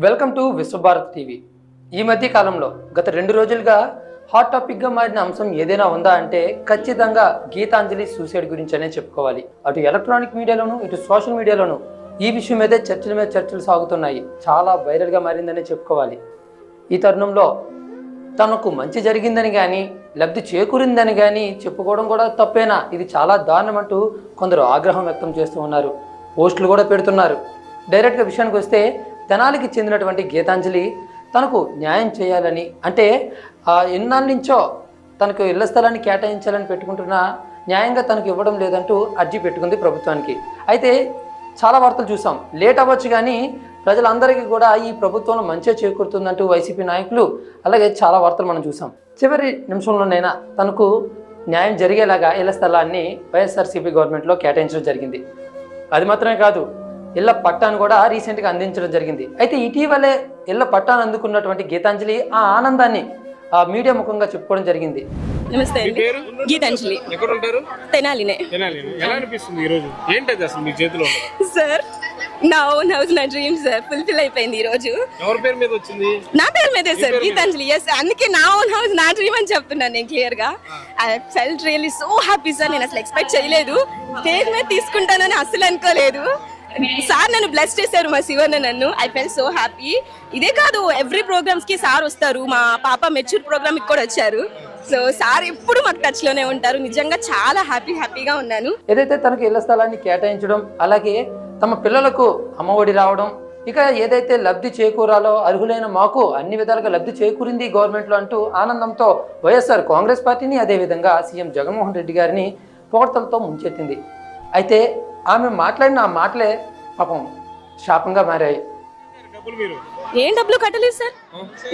Welcome to Vishwabharat TV. ఈ మధ్య కాలంలో గత 2 రోజులుగా హాట్ టాపిక్గా మారిన అంశం ఏదైనా ఉందా అంటే ఖచ్చితంగా గీతాంజలి సూసైడ్ గురించి అనే చెప్పుకోవాలి. అటు ఎలక్ట్రానిక్ మీడియాలోను ఇటు సోషల్ మీడియాలోను ఈ విషయం మీదే చర్చల మీద చర్చలు సాగుతున్నాయి. చాలా వైరల్గా మారిందనే చెప్పుకోవాలి. ఈ తరుణంలో తనకు మంచి జరిగిందని కానీ లబ్ధి చేకూరిందని కానీ చెప్పుకోవడం కూడా తప్పేనా, ఇది చాలా దారుణం అంటూ కొందరు ఆగ్రహం వ్యక్తం చేస్తూ ఉన్నారు. పోస్టులు కూడా పెడుతున్నారు. డైరెక్ట్గా విషయానికి వస్తే తెనాలికి చెందినటువంటి గీతాంజలి తనకు న్యాయం చేయాలని, అంటే ఎన్నాళ్ళ నుంచో తనకు ఇళ్ల స్థలాన్ని కేటాయించాలని పెట్టుకుంటున్నా న్యాయంగా తనకు ఇవ్వడం లేదంటూ అర్జీ పెట్టుకుంది ప్రభుత్వానికి. అయితే చాలా వార్తలు చూసాం. లేట్ అవ్వచ్చు కానీ ప్రజలందరికీ కూడా ఈ ప్రభుత్వంలో మంచిగా చేకూరుతుందంటూ వైసీపీ నాయకులు, అలాగే చాలా వార్తలు మనం చూసాం. చివరి నిమిషంలోనైనా తనకు న్యాయం జరిగేలాగా ఇళ్ల స్థలాన్ని వైఎస్ఆర్సీపీ గవర్నమెంట్లో కేటాయించడం జరిగింది. అది మాత్రమే కాదు, ఇళ్ల పట్టాను కూడా రీసెంట్గా అందించడం జరిగింది. అయితే ఇటీవలే ఇళ్ల పట్టాను అందుకున్నటువంటి గీతాంజలి ఆ ఆనందాన్ని మీడియా ముఖంగా చెప్పుకోవడం జరిగింది. నమస్తే అండి, గీతాంజలి. ఎక్కడ ఉంటారు? తెనాలినే. ఎలా అనిపిస్తుంది ఈ రోజు? ఏంటది అసలు మీ చేతిలో? సార్, నా ఓన్ హౌస్, నా డ్రీమ్ సార్ ఫుల్ఫిల్ అయిపోయింది ఈ రోజు. ఎవరి పేరు మీద వచ్చింది? నా పేరు మీదే సార్, గీతాంజలి. ఎస్, అందుకే నా ఓన్ హౌస్ నా డ్రీమ్ అని చెప్తున్నాను నేను క్లియర్ గా. I felt really so happy sir. నేను అసలు ఎక్స్పెక్ట్ చేయలేదు, పేరు మీద తీసుకుంటానని అసలు అనుకోలేదు. సార్ నన్ను బ్లెస్ చేశారు, మా శివన్న నన్ను. I fell so happy. ఇదే కాదు, ఎవ్రీ ప్రోగ్రామ్స్ కి సార్ వస్తారు. మా పాప మెచ్యూర్ ప్రోగ్రామ్ కి కూడా వచ్చారు. సో సార్ ఎప్పుడు మాకు టచ్ లోనే ఉంటారు. నిజంగా చాలా హ్యాపీగా ఉన్నాను. ఏదైతే తనకు ఇళ్ల స్థలాన్ని కేటాయించడం, అలాగే తమ పిల్లలకు అమ్మఒడి రావడం, ఇక ఏదైతే లబ్ధి చేకూరాలో అర్హులైన మాకు అన్ని విధాలుగా లబ్ధి చేకూరింది గవర్నమెంట్లో అంటూ ఆనందంతో వైఎస్ఆర్ కాంగ్రెస్ పార్టీని, అదేవిధంగా సీఎం జగన్మోహన్ రెడ్డి గారిని పొగడ్తలతో ముంచెత్తింది. అయితే ఆమె మాట్లాడిన ఆ మాటలే పాపం శాపంగా మారాయి. ఏం డబ్బులు కట్టలేదు సార్.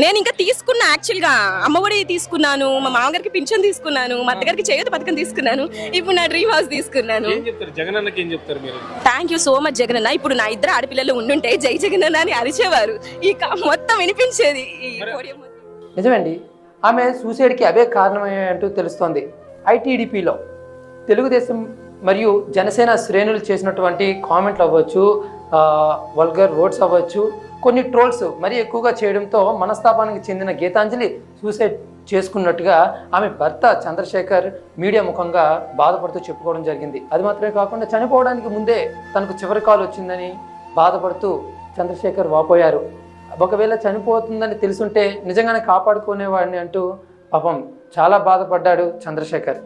నేను ఇంకా తీసుకున్నా, యాక్చువల్ గా అమ్మఒడి తీసుకున్నాను, మా మామగారికి పింఛన్ తీసుకున్నాను, మా అత్తగారికి చేయూత పథకం తీసుకున్నాను, ఇప్పుడు నా డ్రీమ్ హౌస్ తీసుకున్నాను. Thank you so much Jagananna. ఇప్పుడు నా 2 ఆడపిల్లలు ఉండుంటే జై జగనన్న అని అరిచేవారు, ఇక మొత్తం వినిపించేది ఈ పోడియం. నిజమండి, ఆమె సూసైడ్కి అవే కారణమయ్యాయంటూ తెలుస్తోంది. ఐటీడీపీలో తెలుగుదేశం మరియు జనసేన శ్రేణులు చేసినటువంటి కామెంట్లు అవ్వచ్చు, వల్గర్ వర్డ్స్ అవ్వచ్చు, కొన్ని ట్రోల్స్ మరీ ఎక్కువగా చేయడంతో మనస్తాపానికి చెందిన గీతాంజలి సూసైడ్ చేసుకున్నట్టుగా ఆమె భర్త చంద్రశేఖర్ మీడియా ముఖంగా బాధపడుతూ చెప్పుకోవడం జరిగింది. అది మాత్రమే కాకుండా చనిపోవడానికి ముందే తనకు చివరి కాలు వచ్చిందని బాధపడుతూ చంద్రశేఖర్ వాపోయారు. ఒకవేళ చనిపోతుందని తెలుసుంటే నిజంగానే కాపాడుకునేవాడిని అంటూ పాపం చాలా బాధపడ్డాడు చంద్రశేఖర్.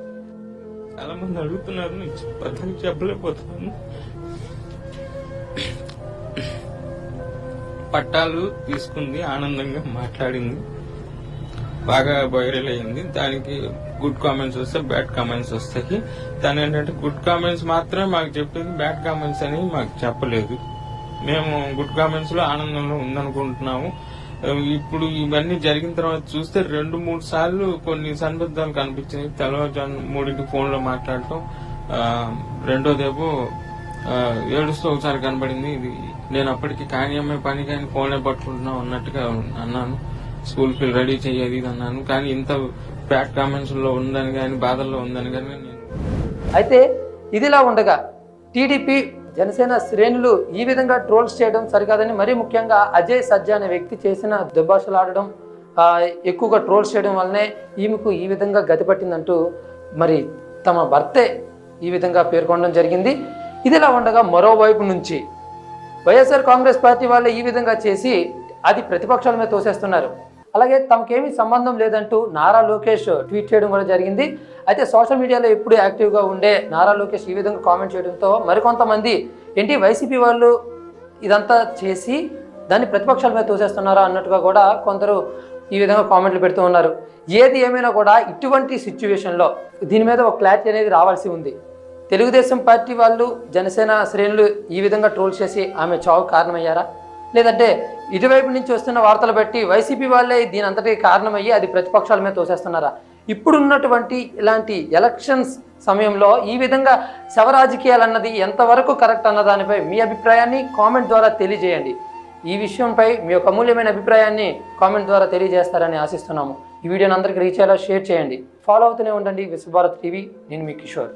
చాలా మంది అడుగుతున్నారు, నేను చెప్పలేకపోతున్నాను. పట్టాలు తీసుకుంది, ఆనందంగా మాట్లాడింది, బాగా వైరల్ అయింది. దానికి గుడ్ కామెంట్స్ వస్తాయి, బ్యాడ్ కామెంట్స్ వస్తాయి. తను ఏంటంటే గుడ్ కామెంట్స్ మాత్రమే మాకు చెప్పింది, బ్యాడ్ కామెంట్స్ అని మాకు చెప్పలేదు. మేము గుడ్ కామెంట్స్ లో ఆనందంలో ఉందనుకుంటున్నాము. ఇప్పుడు ఇవన్నీ జరిగిన తర్వాత చూస్తే 2-3 సార్లు కొన్ని సందర్భాలు కనిపించినాయి. తెల్లవారుజాము 3కి ఫోన్ లో మాట్లాడటం, రెండోదేమో ఏడుస్తూ ఒకసారి కనబడింది. ఇది నేను అప్పటికి కానీ అమ్మాయి పని కానీ ఫోన్లే పట్టుకుంటున్నాం అన్నట్టుగా అన్నాను. స్కూల్ కి రెడీ చెయ్యేది అన్నాను. కానీ ఇంత బ్యాడ్ కామెంట్స్ లో ఉందని కానీ, బాధల్లో ఉందని కానీ నేను. అయితే ఇదిలా ఉండగా టీడీపీ జనసేన శ్రేణులు ఈ విధంగా ట్రోల్స్ చేయడం సరికాదని, మరీ ముఖ్యంగా అజయ్ సజ్జా అనే వ్యక్తి చేసిన దుర్భాషలాడడం, ఎక్కువగా ట్రోల్స్ చేయడం వల్లనే ఈమెకు ఈ విధంగా గతి పట్టిందంటూ మరి తమ భర్తే ఈ విధంగా పేర్కొనడం జరిగింది. ఇదిలా ఉండగా మరోవైపు నుంచి వైఎస్ఆర్ కాంగ్రెస్ పార్టీ వాళ్ళే ఈ విధంగా చేసి అది ప్రతిపక్షాల మీద తోసేస్తున్నారు. అలాగే తమకేమీ సంబంధం లేదంటూ నారా లోకేష్ ట్వీట్ చేయడం కూడా జరిగింది. అయితే సోషల్ మీడియాలో ఎప్పుడు యాక్టివ్గా ఉండే నారా లోకేష్ ఈ విధంగా కామెంట్ చేయడంతో మరికొంతమంది ఏంటి వైసీపీ వాళ్ళు ఇదంతా చేసి దాన్ని ప్రతిపక్షాల మీద తోసేస్తున్నారా అన్నట్టుగా కూడా కొందరు ఈ విధంగా కామెంట్లు పెడుతూ ఉన్నారు. ఏది ఏమైనా కూడా ఇటువంటి సిచ్యువేషన్లో దీని మీద ఒక క్లారిటీ అనేది రావాల్సి ఉంది. తెలుగుదేశం పార్టీ వాళ్ళు జనసేన శ్రేణులు ఈ విధంగా ట్రోల్ చేసి ఆమె చావు కారణమయ్యారా, లేదంటే ఇటువైపు నుంచి వస్తున్న వార్తలు బట్టి వైసీపీ వాళ్ళే దీని అంతటి కారణమయ్యి అది ప్రతిపక్షాల మీద తోసేస్తున్నారా? ఇప్పుడున్నటువంటి ఇలాంటి ఎలక్షన్స్ సమయంలో ఈ విధంగా శవరాజకీయాలన్నది ఎంతవరకు కరెక్ట్ అన్న దానిపై మీ అభిప్రాయాన్ని కామెంట్ ద్వారా తెలియజేయండి. ఈ విషయంపై మీ యొక్క అమూల్యమైన అభిప్రాయాన్ని కామెంట్ ద్వారా తెలియజేస్తారని ఆశిస్తున్నాము. ఈ వీడియోని అందరికీ రీచ్ అయ్యేలా షేర్ చేయండి. ఫాలో అవుతూనే ఉండండి విశ్వభారత్ టీవీ. నేను మీ కిషోర్.